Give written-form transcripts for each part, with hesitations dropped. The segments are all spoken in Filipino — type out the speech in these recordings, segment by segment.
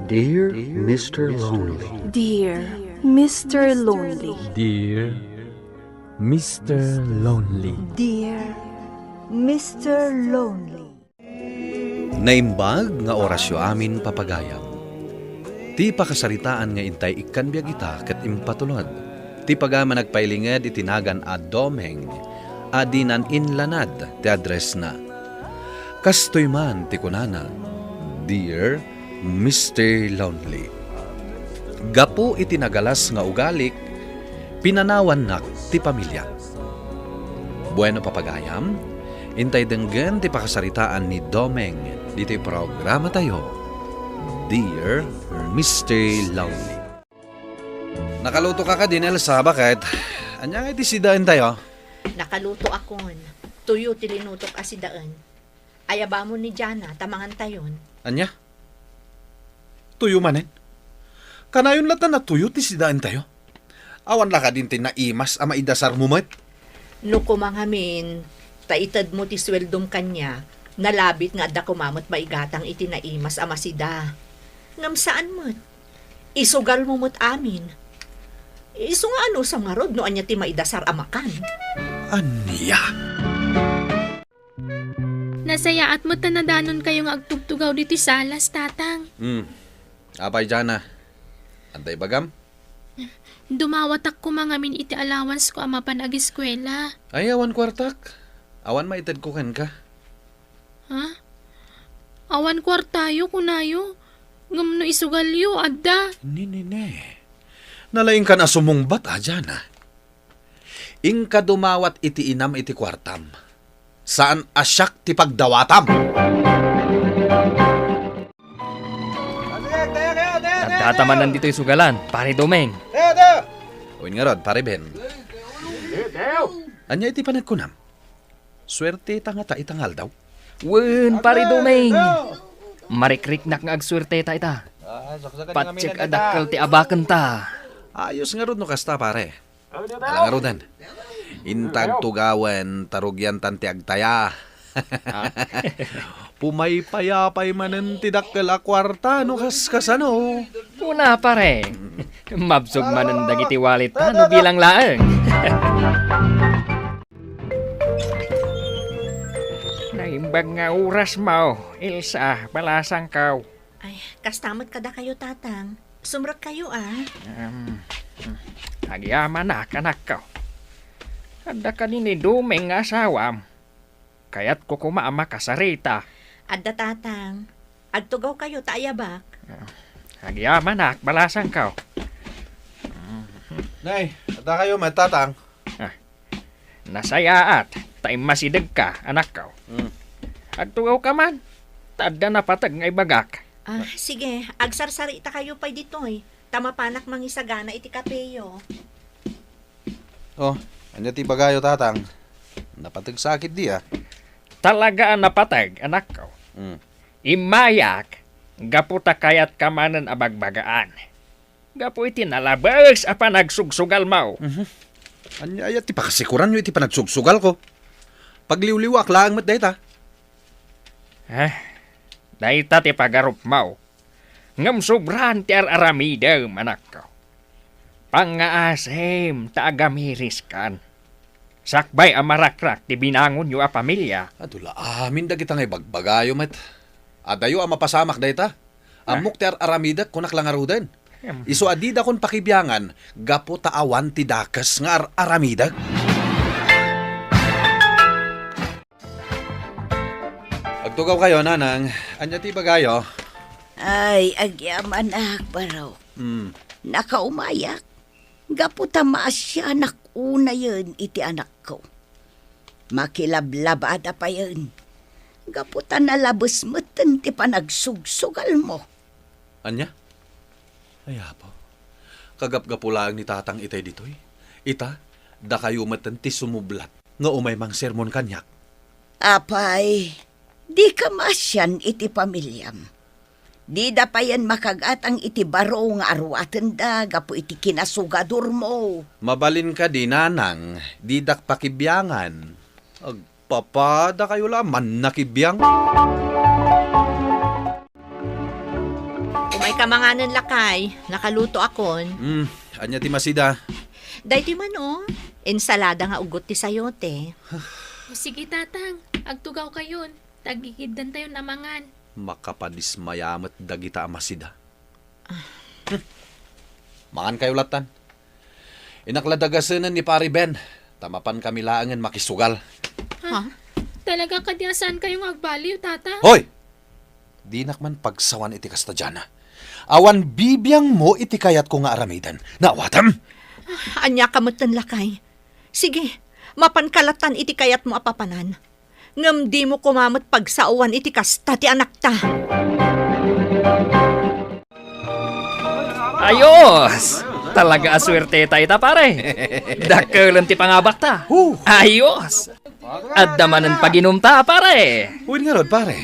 Dear Mr. Lonely. Dear Mr. Lonely. Dear Mr. Lonely. Dear Mr. Lonely. Naimbag nga orasyo amin papagayam. Ti pakasaritaan nga intay ikan biya kita ket impatulod. Ti pagama nagpailinged itinagan a domeng, adinan inlanad ti address na. Kastoy man ti kunana, Dear Mr. Lonely. Gapo itinagalas nga ugalik, pinanawan nak ti pamilya. Bueno papagayam, intay denggen ti pakasaritaan ni Domeng dito programa tayo, Dear Mr. Lonely. Nakaluto ka din, Elsa, bakit? Anyang itisidaan tayo? Nakaluto akon. Tuyo tilinutok asidaan. Ayaba mo ni Jana, tamangan tayon. Anya? Tuyo manen? Kanayon latan na tuyo tisidaan tayo? Awan la ka din tinaimas ama idasar mo met? No kumanghamin, taitad mo ti sweldom kanya, nalabit nga adda kumamot maigatang itinaimas amasida. Ngam saan mo't? Isugal mo mo't amin. Iso nga ano sa marod no anya ti maidasar amakan. Anya? Nasayaat mo tanadanon kayo nga agtugtugaw dito salas, tatang. Apay Jana. Antay bagam? Dumawat ako mangamin iti allowance ko ama panag-eskwela. Ay, awan kwartak. Awan maitad ko ken ka. Ha? Awan kwartayo kunayo. Ngam no isugalyo, adda. Nine. Nalaing ka na sumungbat, Jana. Ingka dumawat iti inam iti kwartam. Saan asyak ti pagdawatam? Nagtatamanan dito yung sugalan, pare Domeng. Uwin nga rod, pare Ben. Anya iti panagkunam? Swerte tanga ta itangal daw. Wen, pare Domeng. Marikrik nak nga agswerte ta ita. Patsik adakkel ti abaken ta. Ayos nga rod no kasta, pare. Alang nga rodan. Intag tugawen, tarugyan tanti agtaya. Pumaypayapay manen ti dakkel a kwarta no kaskasano. Una pare. Mabsog manen dagiti walit ta no bilang laeng. Naimbag nga oras mo, Elsa, balasang kaw. Ay, kastamot kada kayo tatang. Sumrot kayo Agyaman na kanak kaw. Ada ka ni Domeng nga asawam. Kaya't ko kumaama kasarita. Adda tatang. Agtugaw kayo taayabak. Agyaman na balasang kaw. Nay, ata kayo matatang. Nasayaat, tayo masidag ka, anak kaw. Agtugaw ka man, tada na patag nga ibagak. Sige, agsarsarita kayo pa ditoy. Tamapanak mangisagana iti kapeyo. Oh, anya ti bagayo tatang. Napatag sakit di Talaga ang napatag, anak kaw. Imayak, gaputa kayat kamanan abagbagaan. Gapu iti nalabas apa nagsugsugal mo. Anya ayat ti pakasikuran nyo iti panagsugsugal ko. Pagliwliwak lang mat dayta. Dayta ti pagarup mo. Ngam sobran ti aramida, anak kaw. Pangaasim, taagamiris kan. Sakbay amarakrak ti binangon yu a pamilya. Adula, amin da kita ngay bagbagayo met. Adayo ang mapasamak dayta. Amok ti aramida kunak lang arudan. Iso adida kon pakibiyangan, gapo taawan ti dakas nga aramida. Agtugaw kayo, nanang. Anya ti bagayo? Ay, agyaman baraw. Nakaumayak. Gaputa maasya anak una yun iti anak ko. Makilablabada pa yun. Gaputa nalabas matan ti panagsugsugal mo. Anya? Ay, apo. Kagap-gapulang ni tatang itay ditoy. Ita, da kayo matanti sumublat nga umay mang sermon kanyak. Apay, di ka masyan iti pamilyam. Di da pa yan makagatang iti baro nga arwatan da, gapo iti kinasugador mo. Mabalin ka di, nanang. Didak pakibyangan. Agpapada kayo laman nakibiyang. kamanganan lakay. Nakaluto akon. Anya ti masida. Day ti man ensalada nga ugot ti sayote. O sige tatang, agtugaw kayon. Tagigiddan tayo namangan. Makapadismayamat dagita masida. Mangan kayo latan. Inakladagasanan ni Pari Ben. Tamapan kami laangan makisugal. Ha? Talaga kadyasan kayong agbaliw, tata? Hoy! Di nakman pagsawan iti kasta dyan. Awan bibiyang mo iti kayat ko nga aramidan. Nawatam! Anya kamutan lakay. Sige, mapankalatan iti kayat mo apapanan. Ngam di mo kumamot pagsauwan iti kasta ti anak ta. Ayos! Talaga aswerte tayo ta pare. Dakkelan ti pangabak ta. Ayos! At damanan paginom ta pare. Uwin nga rod, pare.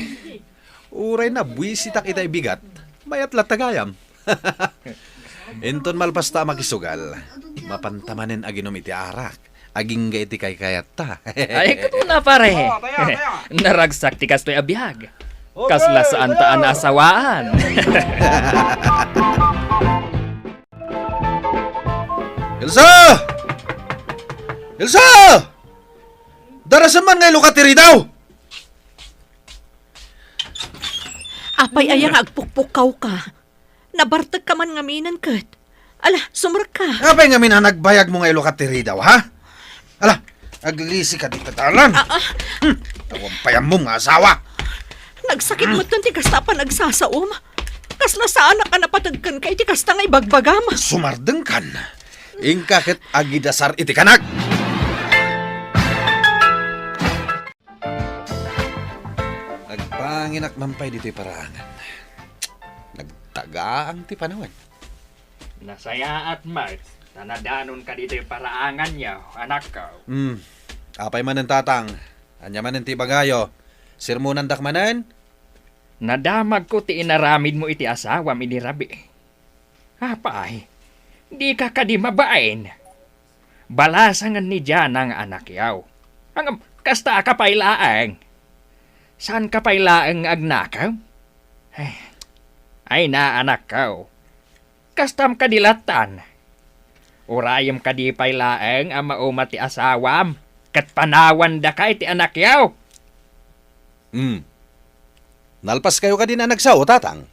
Uray na buwisitak itay bigat. Mayat latagayam. Enton malpas ta makisugal. Mapantamanin aginom iti arak. Aging ga iti kay kayat ta. Ay, kato na pare. Naragsak ti kastoy abiyag. Kasla saan taan na asawaan. Elsa! Elsa! Darasan man ngay lukatiri daw! Apay ayang agpukpukaw ka. Nabartag ka man ngaminan kat. Ala, sumur ka. Kapay nga minanagbayag mo ngay lukatiri daw, ha? Ala, aglisi ka dito talan. Tawampayam mo nga asawa. Nagsakit mo ti kasta pa nagsasaom. Kasla saan ka napatagkan ka iti kasta ngay bagbagam. Sumardeng kan. Ingkakit agidasar iti kanak. Nagpanginak mampay dito'y paraangan. Nagtagaang ti panawan. Nasaya at Mark, nanadanon ka dito yung paraangan niya, anak ko. Apay man ang tatang. Anya man ang ti bagayo. Sirmunan dakmanan. Nadamag ko ti inaramid mo iti asawa minirabi. Apay, di ka kadi mabain. Balasangan ni Jan ang anak yaw. Ang kasta ka pailaang. Saan ka pailaang agnakaw? Ay na anak kaw. Kastam kadilatan. Urayam kadi pailaang ang mauma ti asawam. Kat panawan da ka iti anak yaw. Nalpas kayo ka din na nagsaw, tatang.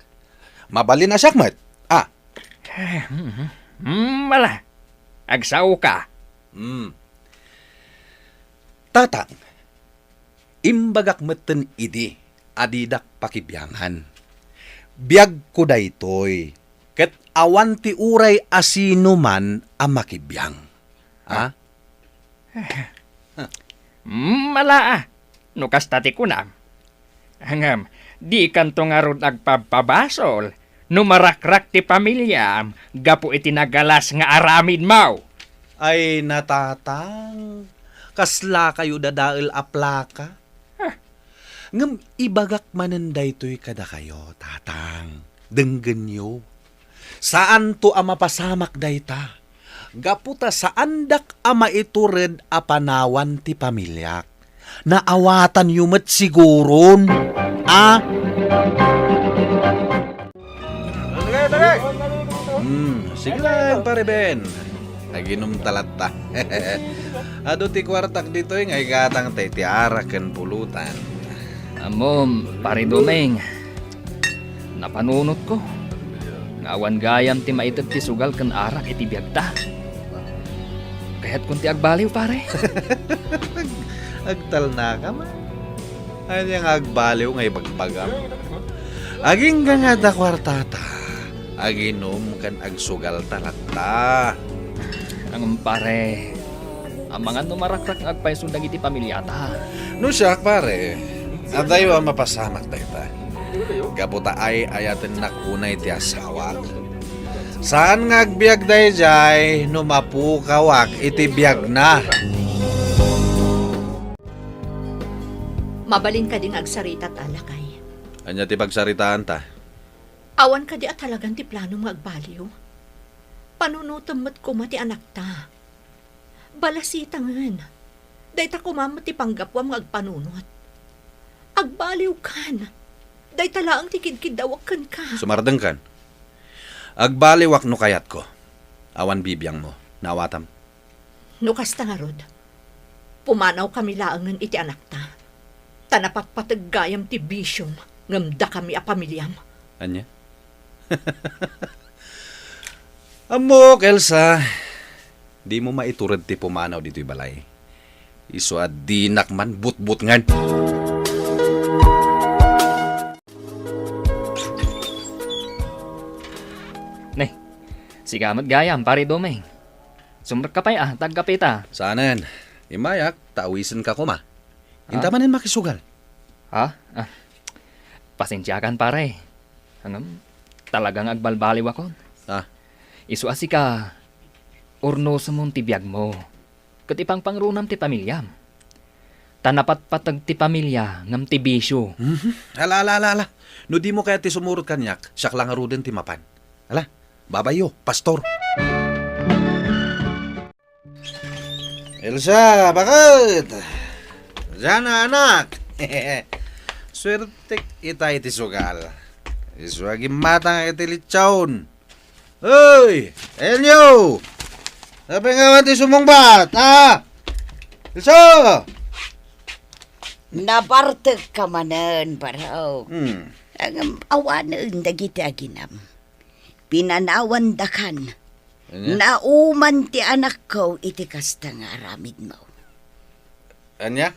Mabalin na siyakmat. Mala. Agsaw ka. Tatang, imbagak meten idi, adidak pakibyangan. Biag ko daytoy, ket awan ti uray asino man ang makibiyang. Ha? Mala. No kastati ko na. Hangam, di kanto nga ron agpapabasol. Numarakrak ti pamilya, gapo itinagalas nga aramid mau. Ay natatang, kasla kayo dadael aplaka. Ngem ibagak manen daytoy kada kayo, tatang. Denggen yo. Saan to ama pasamak dayta? Gaputa saan dak ama itured apanawan ti pamilyak. Naawatan yumet siguron. Sige lang, pare Ben. Naginom talat ta. Ado ti kwartak dito yung ay gatang ti arak ken pulutan. Amom, pare Domeng. Napanunot ko. Ngawan gayam ti maited ti sugal ken arak iti biagta. Kaya't kunti agbaliw pare. Agtal na ka man. Ay yang agbaliw ngay bagbagam. Aging gangada kwartata. Aginom kan agsugal talata. Ang pare, ang mga numarakrak agpaisundag iti pamilyata. No siya, pare. At tayo ang mapasamak tayo ta. Gabuta ay ayatin nakunay ti asawa. Saan nga agbiag day jay, numapukawak iti biag na. Mabalin ka ding agsarita at alakay. Anya ti pagsaritaan ta? Awan ka di at talagang ti plano nga agbaliw. Panunutom mat kumati anak ta. Balasitangan. Day ta kumamat ti panggapwam nga agpanunot. Agbaliw kan. Day talaang tikid-kidawak kan ka. Sumardeng kan. Agbaliwak no kayat ko. Awan bibiyang mo. Nawatam. Nukas ta nga rod. Pumanaw kami laangan iti anak ta. Tanapatpataggayam ti bisyom. Ngamda kami a pamilyam. Anya? Amok, Elsa. Di mo maiturad ti pumanaw dito'y balay. Iso at dinak man but-but ngan. Nay, sigamat gayam, pare Domeng. Sumrak ka pa tagkapita. Saanan? Imayak, tawisin ka ko ma. Inta manin makisugal. Ha? Pasensyakan pare. Hangam, talagang agbalbaliw ako. Ah, Isu asika, urno sa mong tibiyag mo. Katipang pangrunam ti pamilyam. Tanapat patag ti pamilya, ngam ti bisyo. ala. No di mo kaya ti sumurot kanyak, siyak lang aruden ti mapan. Ala, babayo, pastor. Elsa, bakit? Diyan na, anak. Swerte kita iti sugal. Iswagi matang iti litsaon. Hoy! Elio! Sabi nga ti sumungbat, ha? Elsa! Nabartag ka manan, baraw. Ang awanan dagiti aginam. Pinanawan dakan. Nauman ti anak ko iti kasta nga aramid mo. Anya?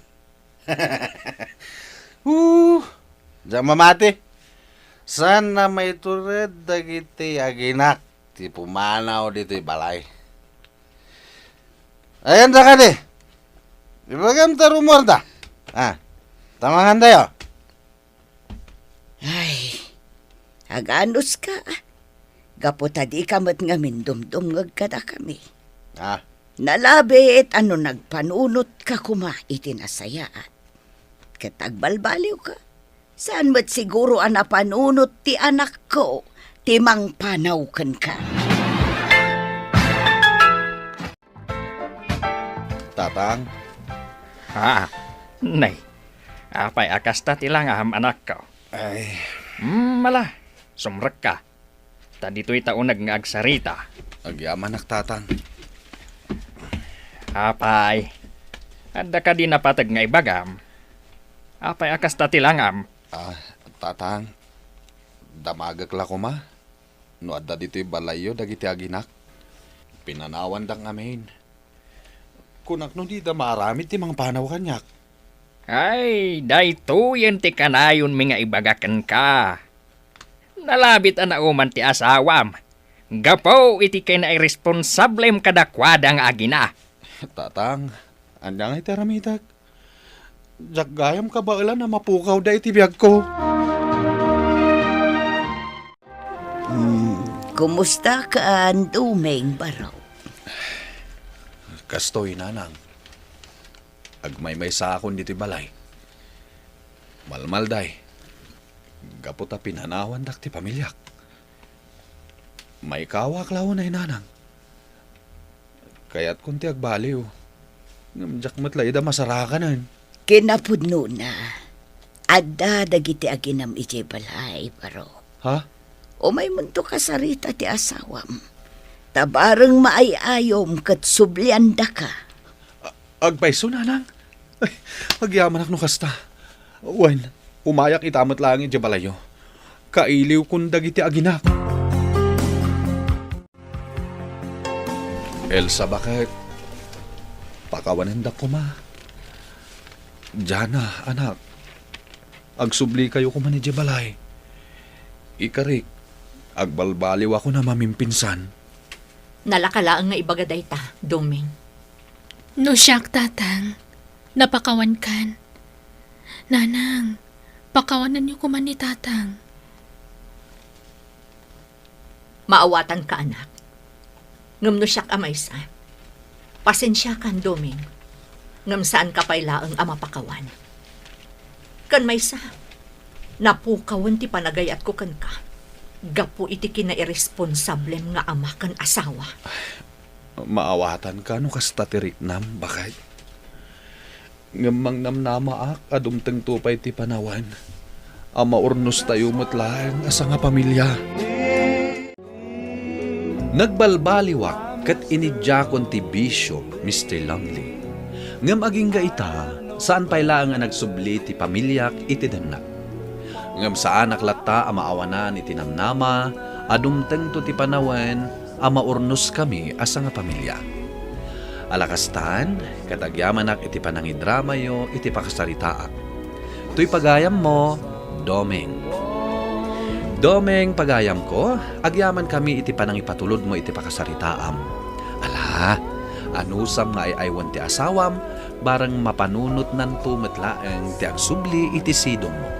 Diyan mamati. Sana may tured dagiti aginak. Ti pumanaw dito'y balay. Ayan da ka di. Ibagam ta rumor da. Tamangan tayo. Ay, aganos ka. Gapo tadi kamat nga mindumdum ngagkada kami. Nalabit ano nagpanunot ka kuma iti nasayaan. Katagbalbaliw ka. Saan mo't siguro ang napanunot ti anak ko, timang panawkan ka. Tatang. Nay, apay akasta tilang aham anak ko. Ay. Mala, sumrak ka. Tadito'y taunag nga agsarita. Agyaman tatang. Apay, adda ka di napatag nga ibagam. Apay akasta tilangam. Tatang. Damagak la ko ma. No adda dito'y balayo dagiti aginak. Pinanawan dang amin. Kunak no di da marami ti mga panaw kanyak. Ay, dayto yan ti kanayon mga ibagakan ka. Nalabit ang nauman ti asawam. Gapo iti kay na irresponsablem kadakwada nga agina. Tatang, andang iti ramidag. Jaggayam ka ba na mapukaw da iti biyag ko? Kumusta ka ang Domeng, baraw? Kastoy, nanang. Agmay-may sa akon diti balay. Malmalday. Gapot a pinanawan dak ti pamilyak. May kawak lawon ay nanang. Kaya't kunti agbaliw. Ngamjak matlay da masarakanan. Kinapudno na. Adda dagiti aginam iti balay, baraw. Ha? O may munto ka sarita ti asawam. Tabarang maayayom kat sublianda ka. Agpaiso, nanang. Ay, agyaman ak no kasta. Wan, umayak itamat lang iti balayo. Kailiw kun dagiti aginak. Elsa, bakit? Pakawanan da ko ma. Diana, anak. Agsubli kayo ko man iti balay. Ikarik, agbalbaliw ako na mamimpinsan. Nalakalaang nga ibagaday ta, Domeng. No siyak, tatang. Napakawan kan. Nanang, pakawanan niyo kuman ni tatang. Maawatan ka, anak. Ngam no siyak amaysa. Pasensya kan, Domeng. Ngam saan ka pailaang amapakawan. Kan maysa, napukawan ti panagayat ko kan ka. Gapo iti kinairresponsablem nga ama kan asawa. Maawatan ka no kasta tiriknam, bakit? Ngamang namnamaak adumteng tupay ti panawan. Ama urnos tayo matlaang asa nga pamilya. Nagbalbaliwak kat inidya kon ti bisyo, Mr. Longley. Ngam aging gaita, saan pa'y lang nga nagsubli ti pamilyak iti denak. Ngam saan naklata ang maawanan iti namnama, adumteng to ti panawen, ang maurnos kami asa nga pamilya. Alakastan, katagyaman iti panangidrama yo, iti pakasaritaak. Tuy pagayam mo, Domeng. Domeng pagayam ko, agyaman kami iti panangipatulod mo iti pakasaritaam. Ala, anusam nga ay aywan ti asawam, barang mapanunot nan tumetlaeng ti agsubli iti sidong mo.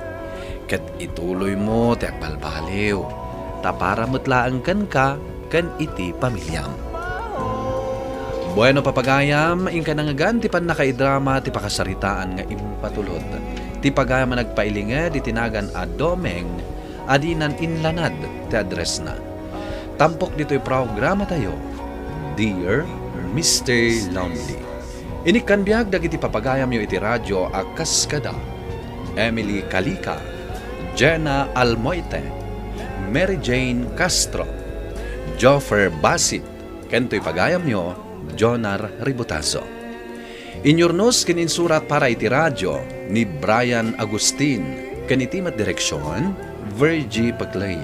Kat ituloy mo ti agbalbaliw, ta para metlaeng kan ka, kan iti pamilyam. Bueno papagayam, inka nangagan ti pan nakaidrama ti pakasaritaan nga impatulod. Ti pagayam nagpailinged itinagan a Domeng, adinan inlanad ti address na. Tampok dito'y programa tayo, Dear Mr. Longley. Inikan biyag dagiti papagayam yo iti radyo a Kaskada, Emily Kalika, Jenna Almoite, Mary Jane Castro, Joffer Basit, kento'y pagayam yo, Jonar Ributazo. Inyornos kininsurat para iti radyo ni Brian Agustin, kanitimat direksyon, Virgie Paglay.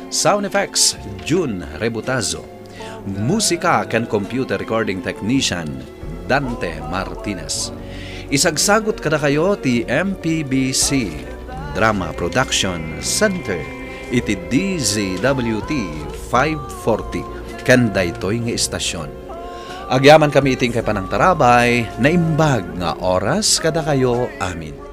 Sound effects, June Rebutazo. Musika kan computer recording technician, Dante Martinez. Isagsagot kada kayo ti MPBC Drama Production Center iti DZWT 540 kanday toy nga istasyon. Agyaman kami iting kay panang tarabay na imbag nga oras kada kayo amin.